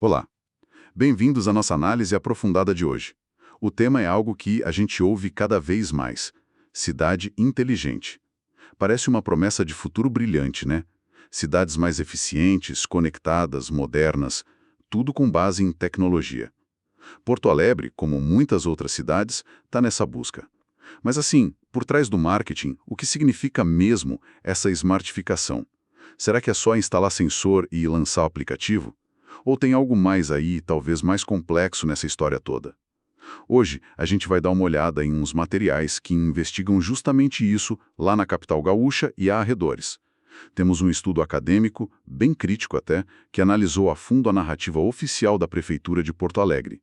Olá, bem-vindos à nossa análise aprofundada de hoje. O tema é algo que a gente ouve cada vez mais: cidade inteligente. Parece uma promessa de futuro brilhante, né? Cidades mais eficientes, conectadas, modernas, tudo com base em tecnologia. Porto Alegre, como muitas outras cidades, está nessa busca. Mas assim, por trás do marketing, o que significa mesmo essa smartificação? Será que é só instalar sensor e lançar o aplicativo? Ou tem algo mais aí, talvez mais complexo nessa história toda? Hoje, a gente vai dar uma olhada em uns materiais que investigam justamente isso lá na capital gaúcha e arredores. Temos um estudo acadêmico, bem crítico até, que analisou a fundo a narrativa oficial da Prefeitura de Porto Alegre.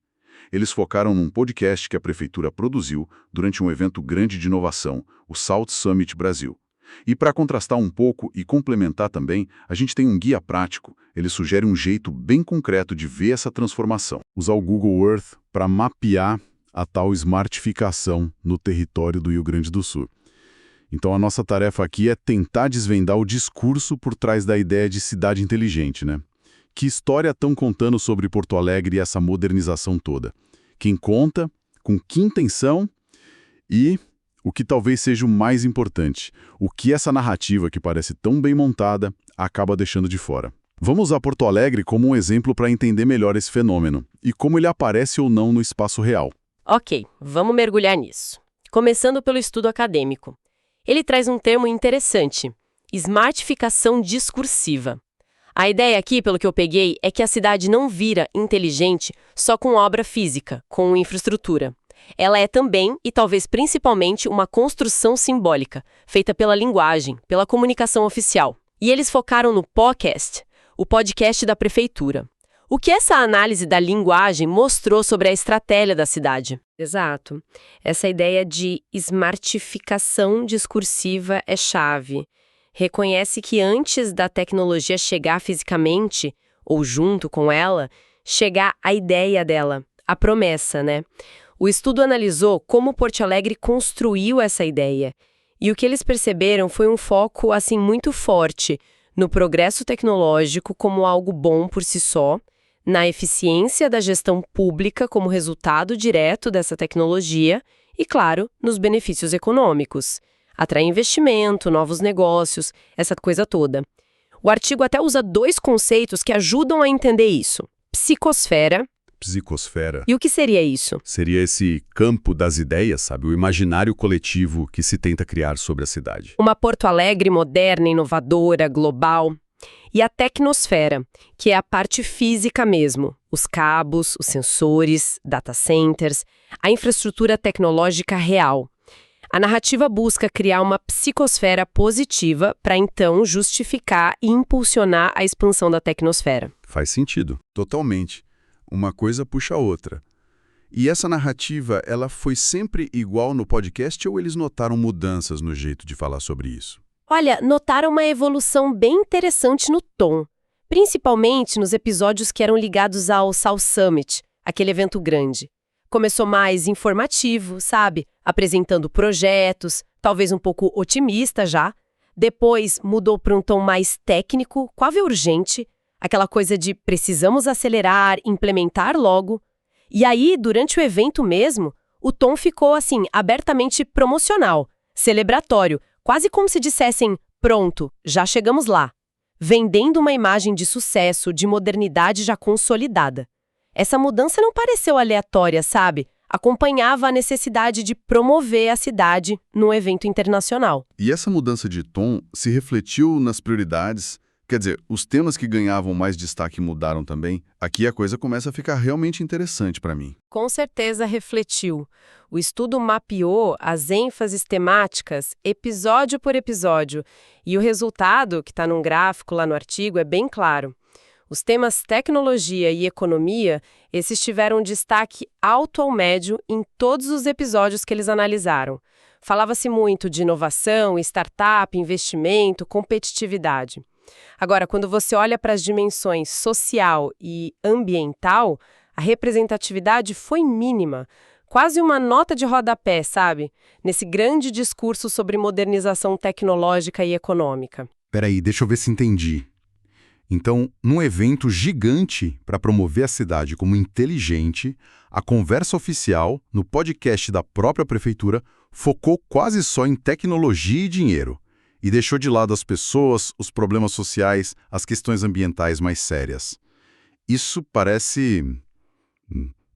Eles focaram num podcast que a Prefeitura produziu durante um evento grande de inovação, o South Summit Brasil. E para contrastar um pouco e complementar também, a gente tem um guia prático. Ele sugere um jeito bem concreto de ver essa transformação. Usar o Google Earth para mapear a tal smartificação no território do Rio Grande do Sul. Então a nossa tarefa aqui é tentar desvendar o discurso por trás da ideia de cidade inteligente, né? Que história estão contando sobre Porto Alegre e essa modernização toda? Quem conta, com que intenção e, o que talvez seja o mais importante, o que essa narrativa, que parece tão bem montada, acaba deixando de fora. Vamos usar Porto Alegre como um exemplo para entender melhor esse fenômeno e como ele aparece ou não no espaço real. Ok, vamos mergulhar nisso. Começando pelo estudo acadêmico. Ele traz um termo interessante: smartificação discursiva. A ideia aqui, pelo que eu peguei, é que a cidade não vira inteligente só com obra física, com infraestrutura. Ela é também, e talvez principalmente, uma construção simbólica, feita pela linguagem, pela comunicação oficial. E eles focaram no podcast, o podcast da prefeitura. O que essa análise da linguagem mostrou sobre a estratégia da cidade? Exato. Essa ideia de smartificação discursiva é chave. Reconhece que antes da tecnologia chegar fisicamente, ou junto com ela, chegar a ideia dela, a promessa, né? O estudo analisou como Porto Alegre construiu essa ideia. E o que eles perceberam foi um foco, assim, muito forte no progresso tecnológico como algo bom por si só, na eficiência da gestão pública como resultado direto dessa tecnologia e, claro, nos benefícios econômicos. Atrair investimento, novos negócios, essa coisa toda. O artigo até usa dois conceitos que ajudam a entender isso: psicosfera. Psicosfera. E o que seria isso? Seria esse campo das ideias, sabe? O imaginário coletivo que se tenta criar sobre a cidade. Uma Porto Alegre moderna, inovadora, global. E a tecnosfera, que é a parte física mesmo. Os cabos, os sensores, data centers, a infraestrutura tecnológica real. A narrativa busca criar uma psicosfera positiva para então justificar e impulsionar a expansão da tecnosfera. Faz sentido. Totalmente. Uma coisa puxa a outra. E essa narrativa, ela foi sempre igual no podcast ou eles notaram mudanças no jeito de falar sobre isso? Olha, notaram uma evolução bem interessante no tom, principalmente nos episódios que eram ligados ao South Summit, aquele evento grande. Começou mais informativo, sabe? Apresentando projetos, talvez um pouco otimista já. Depois mudou para um tom mais técnico, quase urgente, aquela coisa de precisamos acelerar, implementar logo. E aí, durante o evento mesmo, o tom ficou assim, abertamente promocional, celebratório, quase como se dissessem, pronto, já chegamos lá. Vendendo uma imagem de sucesso, de modernidade já consolidada. Essa mudança não pareceu aleatória, sabe? Acompanhava a necessidade de promover a cidade num evento internacional. E essa mudança de tom se refletiu nas prioridades? Quer dizer, os temas que ganhavam mais destaque mudaram também? Aqui a coisa começa a ficar realmente interessante para mim. Com certeza refletiu. O estudo mapeou as ênfases temáticas, episódio por episódio, e o resultado, que está num gráfico lá no artigo, é bem claro. Os temas tecnologia e economia, esses tiveram destaque alto ou médio em todos os episódios que eles analisaram. Falava-se muito de inovação, startup, investimento, competitividade. Agora, quando você olha para as dimensões social e ambiental, a representatividade foi mínima. Quase uma nota de rodapé, sabe? Nesse grande discurso sobre modernização tecnológica e econômica. Peraí, deixa eu ver se entendi. Então, num evento gigante para promover a cidade como inteligente, a conversa oficial, no podcast da própria prefeitura, focou quase só em tecnologia e dinheiro, e deixou de lado as pessoas, os problemas sociais, as questões ambientais mais sérias. Isso parece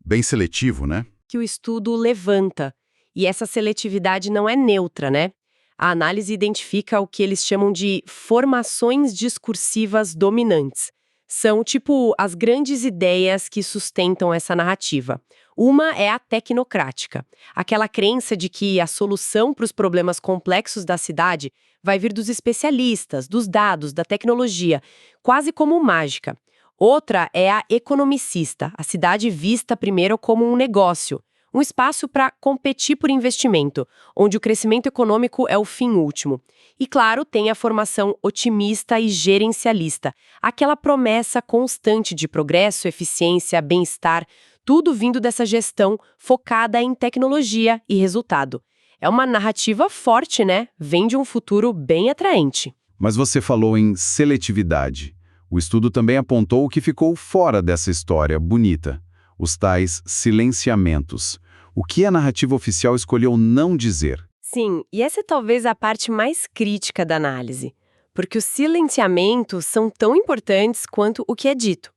bem seletivo, né? Que o estudo levanta. E essa seletividade não é neutra, né? A análise identifica o que eles chamam de formações discursivas dominantes. São, tipo, as grandes ideias que sustentam essa narrativa. Uma é a tecnocrática, aquela crença de que a solução para os problemas complexos da cidade vai vir dos especialistas, dos dados, da tecnologia, quase como mágica. Outra é a economicista, a cidade vista primeiro como um negócio, um espaço para competir por investimento, onde o crescimento econômico é o fim último. E, claro, tem a formação otimista e gerencialista, aquela promessa constante de progresso, eficiência, bem-estar, tudo vindo dessa gestão focada em tecnologia e resultado. É uma narrativa forte, né? Vem de um futuro bem atraente. Mas você falou em seletividade. O estudo também apontou o que ficou fora dessa história bonita. Os tais silenciamentos. O que a narrativa oficial escolheu não dizer? Sim, e essa é talvez a parte mais crítica da análise, porque os silenciamentos são tão importantes quanto o que é dito.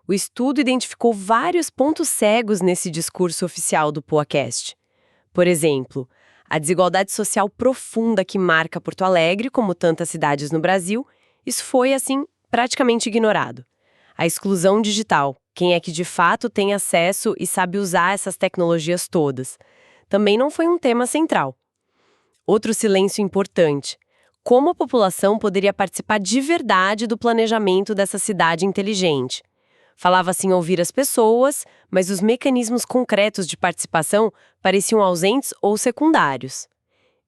O estudo identificou vários pontos cegos nesse discurso oficial do PoaCast. Por exemplo, a desigualdade social profunda que marca Porto Alegre, como tantas cidades no Brasil, isso foi, assim, praticamente ignorado. A exclusão digital. Quem é que de fato tem acesso e sabe usar essas tecnologias todas? Também não foi um tema central. Outro silêncio importante. Como a população poderia participar de verdade do planejamento dessa cidade inteligente? Falava-se em ouvir as pessoas, mas os mecanismos concretos de participação pareciam ausentes ou secundários.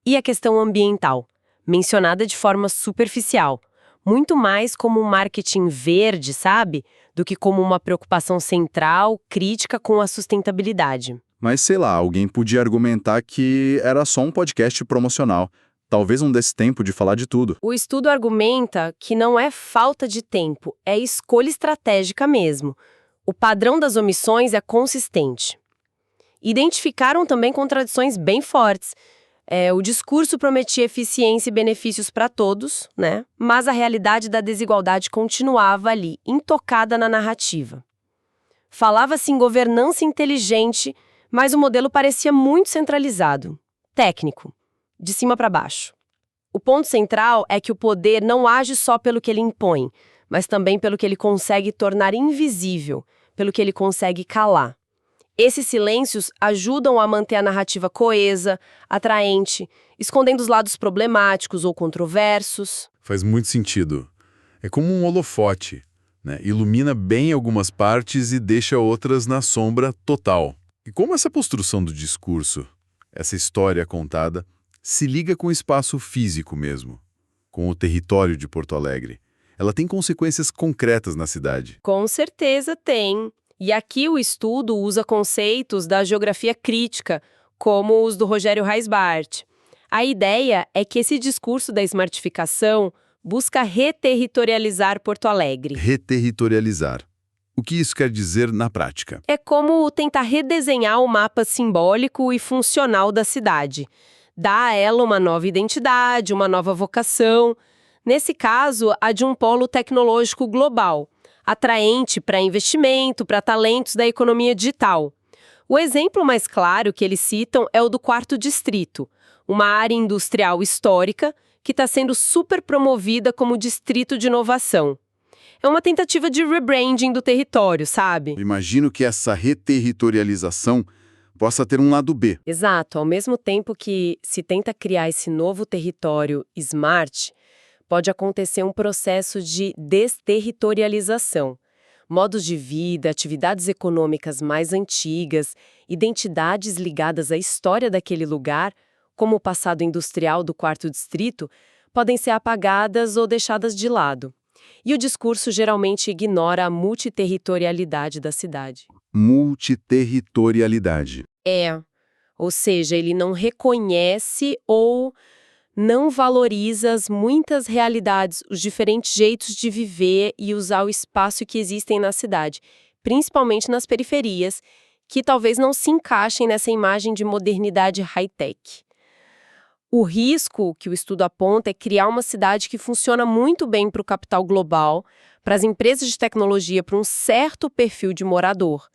E a questão ambiental, mencionada de forma superficial, muito mais como um marketing verde, sabe? Do que como uma preocupação central, crítica com a sustentabilidade. Mas sei lá, alguém podia argumentar que era só um podcast promocional. Talvez não desse tempo de falar de tudo. O estudo argumenta que não é falta de tempo, é escolha estratégica mesmo. O padrão das omissões é consistente. Identificaram também contradições bem fortes. O discurso prometia eficiência e benefícios para todos, né? Mas a realidade da desigualdade continuava ali, intocada na narrativa. Falava-se em governança inteligente, mas o modelo parecia muito centralizado, técnico, de cima para baixo. O ponto central é que o poder não age só pelo que ele impõe, mas também pelo que ele consegue tornar invisível, pelo que ele consegue calar. Esses silêncios ajudam a manter a narrativa coesa, atraente, escondendo os lados problemáticos ou controversos. Faz muito sentido. É como um holofote, né? Ilumina bem algumas partes e deixa outras na sombra total. E como essa construção do discurso, essa história contada, se liga com o espaço físico mesmo, com o território de Porto Alegre? Ela tem consequências concretas na cidade. Com certeza tem. E aqui o estudo usa conceitos da geografia crítica, como os do Rogério Reisbart. A ideia é que esse discurso da smartificação busca reterritorializar Porto Alegre. Reterritorializar. O que isso quer dizer na prática? É como tentar redesenhar o mapa simbólico e funcional da cidade. Dar a ela uma nova identidade, uma nova vocação. Nesse caso, a de um polo tecnológico global, atraente para investimento, para talentos da economia digital. O exemplo mais claro que eles citam é o do Quarto Distrito, uma área industrial histórica que está sendo super promovida como distrito de inovação. É uma tentativa de rebranding do território, sabe? Imagino que essa reterritorialização possa ter um lado B. Exato. Ao mesmo tempo que se tenta criar esse novo território smart, pode acontecer um processo de desterritorialização. Modos de vida, atividades econômicas mais antigas, identidades ligadas à história daquele lugar, como o passado industrial do Quarto Distrito, podem ser apagadas ou deixadas de lado. E o discurso geralmente ignora a multiterritorialidade da cidade. Multiterritorialidade. Ou seja, ele não reconhece ou não valoriza as muitas realidades, os diferentes jeitos de viver e usar o espaço que existem na cidade, principalmente nas periferias, que talvez não se encaixem nessa imagem de modernidade high-tech. O risco que o estudo aponta é criar uma cidade que funciona muito bem para o capital global, para as empresas de tecnologia, para um certo perfil de morador,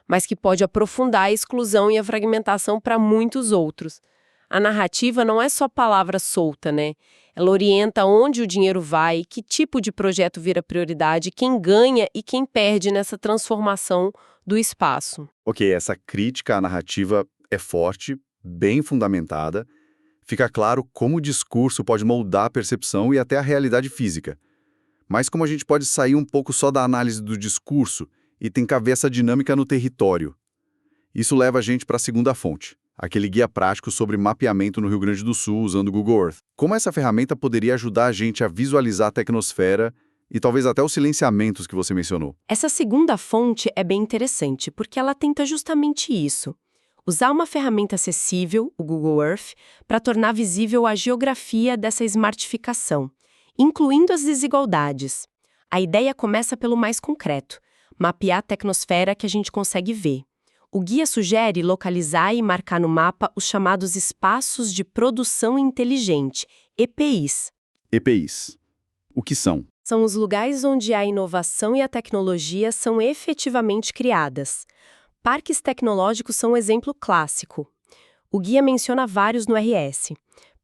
mas que pode aprofundar a exclusão e a fragmentação para muitos outros. A narrativa não é só palavra solta, né? Ela orienta onde o dinheiro vai, que tipo de projeto vira prioridade, quem ganha e quem perde nessa transformação do espaço. Ok, essa crítica à narrativa é forte, bem fundamentada. Fica claro como o discurso pode moldar a percepção e até a realidade física. Mas como a gente pode sair um pouco só da análise do discurso e tem que haver essa dinâmica no território? Isso leva a gente para a segunda fonte, aquele guia prático sobre mapeamento no Rio Grande do Sul usando o Google Earth. Como essa ferramenta poderia ajudar a gente a visualizar a tecnosfera e talvez até os silenciamentos que você mencionou? Essa segunda fonte é bem interessante, porque ela tenta justamente isso. Usar uma ferramenta acessível, o Google Earth, para tornar visível a geografia dessa smartificação, incluindo as desigualdades. A ideia começa pelo mais concreto, mapear a tecnosfera que a gente consegue ver. O guia sugere localizar e marcar no mapa os chamados espaços de produção inteligente, EPIs. EPIs. O que são? São os lugares onde a inovação e a tecnologia são efetivamente criadas. Parques tecnológicos são um exemplo clássico. O guia menciona vários no RS.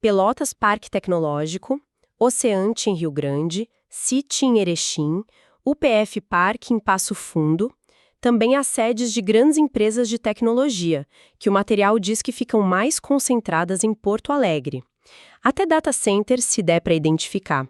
Pelotas Parque Tecnológico, Oceante em Rio Grande, City em Erechim, UPF Parque em Passo Fundo, também as sedes de grandes empresas de tecnologia, que o material diz que ficam mais concentradas em Porto Alegre. Até data centers se der para identificar.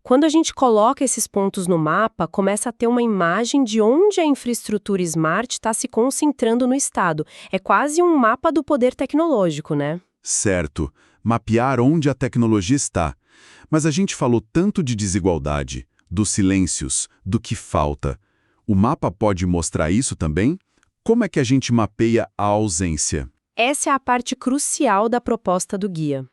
Quando a gente coloca esses pontos no mapa, começa a ter uma imagem de onde a infraestrutura smart está se concentrando no estado. É quase um mapa do poder tecnológico, né? Certo, mapear onde a tecnologia está. Mas a gente falou tanto de desigualdade, dos silêncios, do que falta. O mapa pode mostrar isso também? Como é que a gente mapeia a ausência? Essa é a parte crucial da proposta do guia.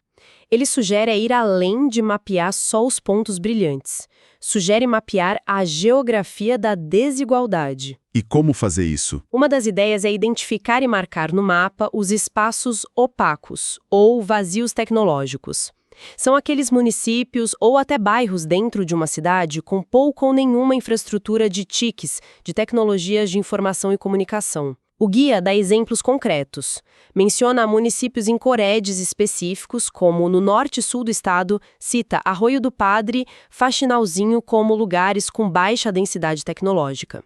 Ele sugere ir além de mapear só os pontos brilhantes. Sugere mapear a geografia da desigualdade. E como fazer isso? Uma das ideias é identificar e marcar no mapa os espaços opacos, ou vazios tecnológicos. São aqueles municípios ou até bairros dentro de uma cidade com pouca ou nenhuma infraestrutura de TICs, de tecnologias de informação e comunicação. O guia dá exemplos concretos. Menciona municípios em coredes específicos, como no norte e sul do estado, cita Arroio do Padre, Faxinalzinho como lugares com baixa densidade tecnológica.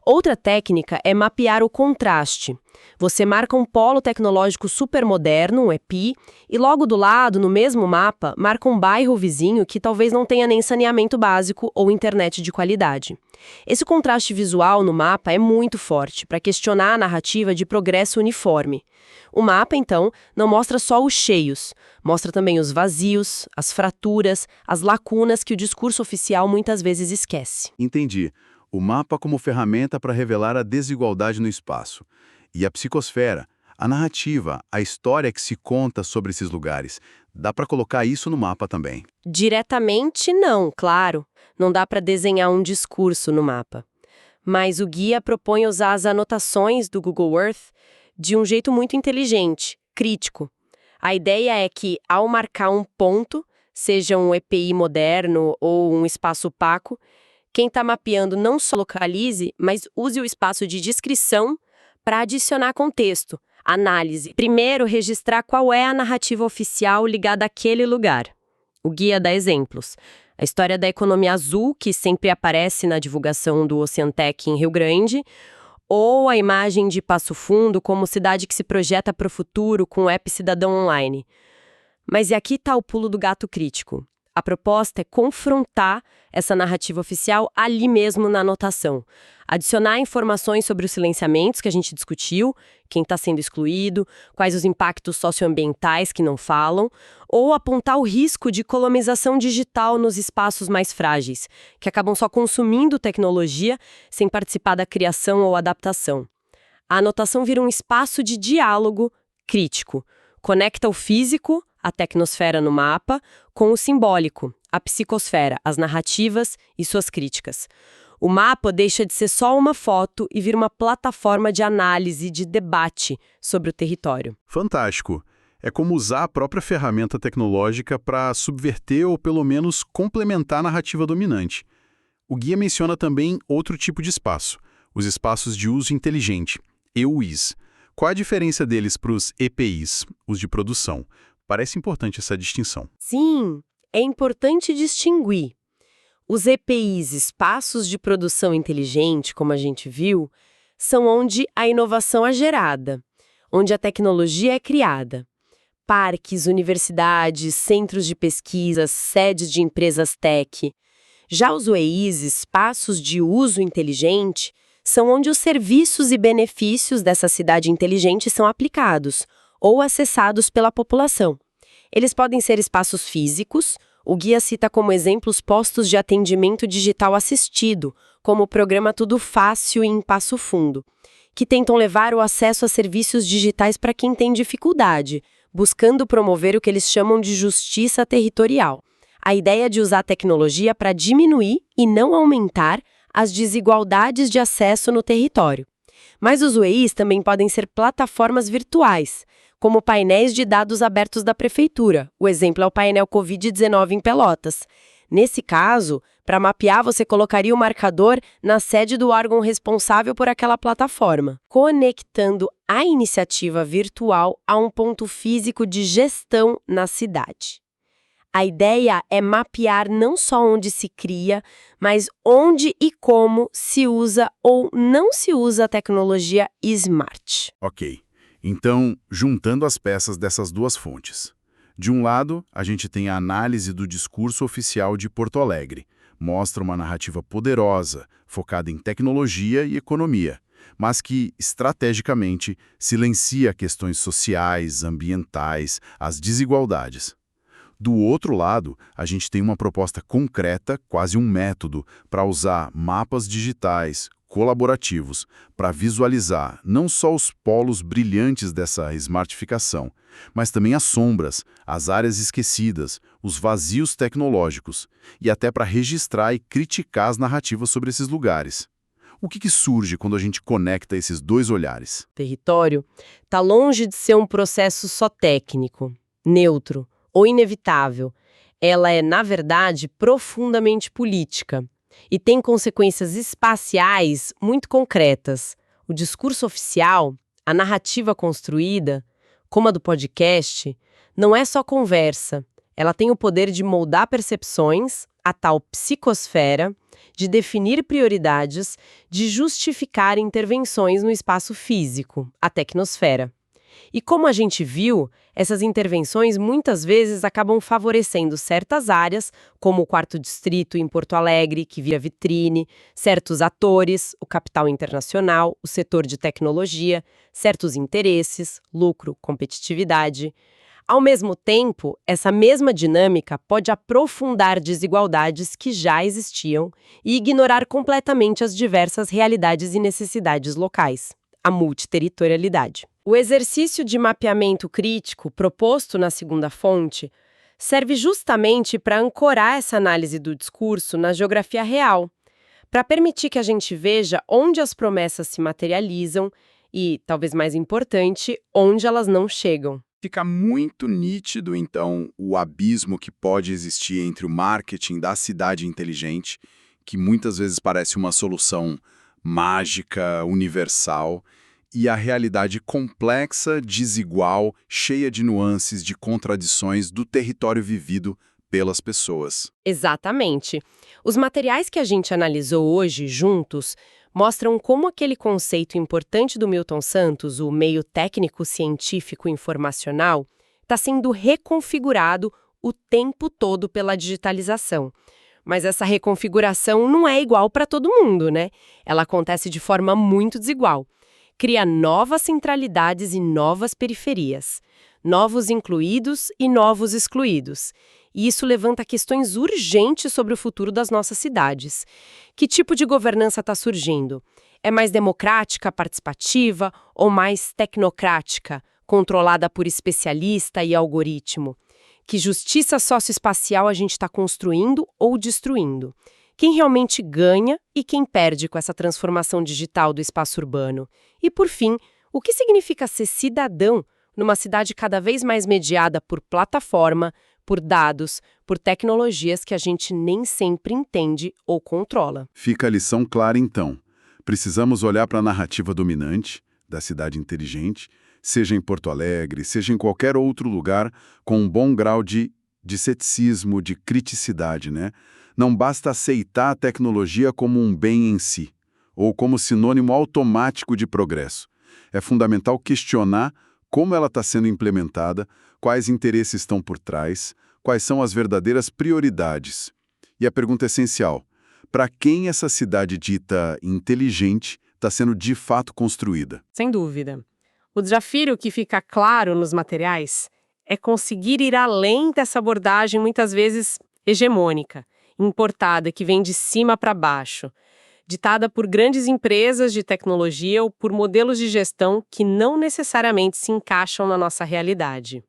Outra técnica é mapear o contraste. Você marca um polo tecnológico supermoderno, um EPI, e logo do lado, no mesmo mapa, marca um bairro vizinho que talvez não tenha nem saneamento básico ou internet de qualidade. Esse contraste visual no mapa é muito forte para questionar a narrativa de progresso uniforme. O mapa, então, não mostra só os cheios, mostra também os vazios, as fraturas, as lacunas que o discurso oficial muitas vezes esquece. Entendi. O mapa como ferramenta para revelar a desigualdade no espaço. E a psicosfera, a narrativa, a história que se conta sobre esses lugares. Dá para colocar isso no mapa também? Diretamente não, claro. Não dá para desenhar um discurso no mapa. Mas o guia propõe usar as anotações do Google Earth de um jeito muito inteligente, crítico. A ideia é que, ao marcar um ponto, seja um EPI moderno ou um espaço opaco, quem está mapeando não só localize, mas use o espaço de descrição para adicionar contexto, análise. Primeiro, registrar qual é a narrativa oficial ligada àquele lugar. O guia dá exemplos. A história da economia azul, que sempre aparece na divulgação do Oceantec em Rio Grande, ou a imagem de Passo Fundo como cidade que se projeta para o futuro com o app Cidadão Online. Mas e aqui está o pulo do gato crítico. A proposta é confrontar essa narrativa oficial ali mesmo na anotação. Adicionar informações sobre os silenciamentos que a gente discutiu, quem está sendo excluído, quais os impactos socioambientais que não falam, ou apontar o risco de colonização digital nos espaços mais frágeis, que acabam só consumindo tecnologia sem participar da criação ou adaptação. A anotação vira um espaço de diálogo crítico. Conecta o físico a tecnosfera no mapa, com o simbólico, a psicosfera, as narrativas e suas críticas. O mapa deixa de ser só uma foto e vira uma plataforma de análise, de debate sobre o território. Fantástico. É como usar a própria ferramenta tecnológica para subverter ou pelo menos complementar a narrativa dominante. O guia menciona também outro tipo de espaço, os espaços de uso inteligente, EUIs. Qual a diferença deles para os EPIs, os de produção? Parece importante essa distinção. Sim, é importante distinguir. Os EPIs, espaços de produção inteligente, como a gente viu, são onde a inovação é gerada, onde a tecnologia é criada. Parques, universidades, centros de pesquisa, sedes de empresas tech. Já os UEIs, espaços de uso inteligente, são onde os serviços e benefícios dessa cidade inteligente são aplicados ou acessados pela população. Eles podem ser espaços físicos. O guia cita como exemplos postos de atendimento digital assistido, como o programa Tudo Fácil e em Passo Fundo, que tentam levar o acesso a serviços digitais para quem tem dificuldade, buscando promover o que eles chamam de justiça territorial. A ideia de usar a tecnologia para diminuir e não aumentar as desigualdades de acesso no território. Mas os UEIs também podem ser plataformas virtuais, como painéis de dados abertos da prefeitura. O exemplo é o painel Covid-19 em Pelotas. Nesse caso, para mapear, você colocaria o marcador na sede do órgão responsável por aquela plataforma, conectando a iniciativa virtual a um ponto físico de gestão na cidade. A ideia é mapear não só onde se cria, mas onde e como se usa ou não se usa a tecnologia smart. Ok. Então, juntando as peças dessas duas fontes. De um lado, a gente tem a análise do discurso oficial de Porto Alegre. Mostra uma narrativa poderosa, focada em tecnologia e economia, mas que, estrategicamente, silencia questões sociais, ambientais, as desigualdades. Do outro lado, a gente tem uma proposta concreta, quase um método, para usar mapas digitais, colaborativos, para visualizar não só os polos brilhantes dessa smartificação, mas também as sombras, as áreas esquecidas, os vazios tecnológicos, e até para registrar e criticar as narrativas sobre esses lugares. O que surge quando a gente conecta esses dois olhares? O território está longe de ser um processo só técnico, neutro ou inevitável. Ela é, na verdade, profundamente política e tem consequências espaciais muito concretas. O discurso oficial, a narrativa construída, como a do podcast, não é só conversa. Ela tem o poder de moldar percepções, a tal psicosfera, de definir prioridades, de justificar intervenções no espaço físico, a tecnosfera. E como a gente viu, essas intervenções muitas vezes acabam favorecendo certas áreas, como o Quarto Distrito em Porto Alegre, que vira vitrine, certos atores, o capital internacional, o setor de tecnologia, certos interesses, lucro, competitividade. Ao mesmo tempo, essa mesma dinâmica pode aprofundar desigualdades que já existiam e ignorar completamente as diversas realidades e necessidades locais, a multiterritorialidade. O exercício de mapeamento crítico proposto na segunda fonte serve justamente para ancorar essa análise do discurso na geografia real, para permitir que a gente veja onde as promessas se materializam e, talvez mais importante, onde elas não chegam. Fica muito nítido, então, o abismo que pode existir entre o marketing da cidade inteligente, que muitas vezes parece uma solução mágica, universal, e a realidade complexa, desigual, cheia de nuances, de contradições do território vivido pelas pessoas. Exatamente. Os materiais que a gente analisou hoje juntos mostram como aquele conceito importante do Milton Santos, o meio técnico, científico, informacional, está sendo reconfigurado o tempo todo pela digitalização. Mas essa reconfiguração não é igual para todo mundo, né? Ela acontece de forma muito desigual. Cria novas centralidades e novas periferias, novos incluídos e novos excluídos. E isso levanta questões urgentes sobre o futuro das nossas cidades. Que tipo de governança está surgindo? É mais democrática, participativa ou mais tecnocrática, controlada por especialista e algoritmo? Que justiça socioespacial a gente está construindo ou destruindo? Quem realmente ganha e quem perde com essa transformação digital do espaço urbano? E, por fim, o que significa ser cidadão numa cidade cada vez mais mediada por plataforma, por dados, por tecnologias que a gente nem sempre entende ou controla? Fica a lição clara, então. Precisamos olhar para a narrativa dominante da cidade inteligente, seja em Porto Alegre, seja em qualquer outro lugar, com um bom grau de ceticismo, de criticidade, né? Não basta aceitar a tecnologia como um bem em si, ou como sinônimo automático de progresso. É fundamental questionar como ela está sendo implementada, quais interesses estão por trás, quais são as verdadeiras prioridades. E a pergunta essencial: para quem essa cidade dita inteligente está sendo de fato construída? Sem dúvida. O desafio que fica claro nos materiais é conseguir ir além dessa abordagem muitas vezes hegemônica, importada, que vem de cima para baixo, ditada por grandes empresas de tecnologia ou por modelos de gestão que não necessariamente se encaixam na nossa realidade.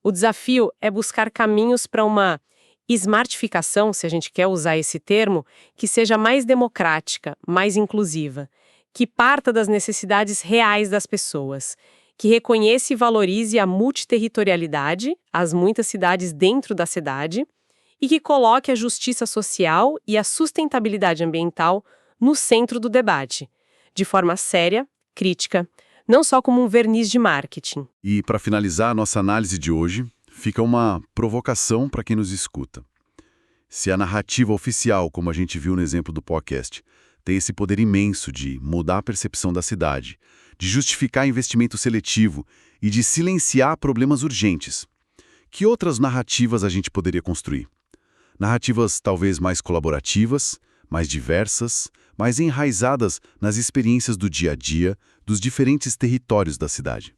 O desafio é buscar caminhos para uma smartificação, se a gente quer usar esse termo, que seja mais democrática, mais inclusiva, que parta das necessidades reais das pessoas, que reconheça e valorize a multiterritorialidade, as muitas cidades dentro da cidade, e que coloque a justiça social e a sustentabilidade ambiental no centro do debate, de forma séria, crítica, não só como um verniz de marketing. E, para finalizar a nossa análise de hoje, fica uma provocação para quem nos escuta. Se a narrativa oficial, como a gente viu no exemplo do podcast, tem esse poder imenso de mudar a percepção da cidade, de justificar investimento seletivo e de silenciar problemas urgentes, que outras narrativas a gente poderia construir? Narrativas talvez mais colaborativas, mais diversas, mais enraizadas nas experiências do dia a dia dos diferentes territórios da cidade.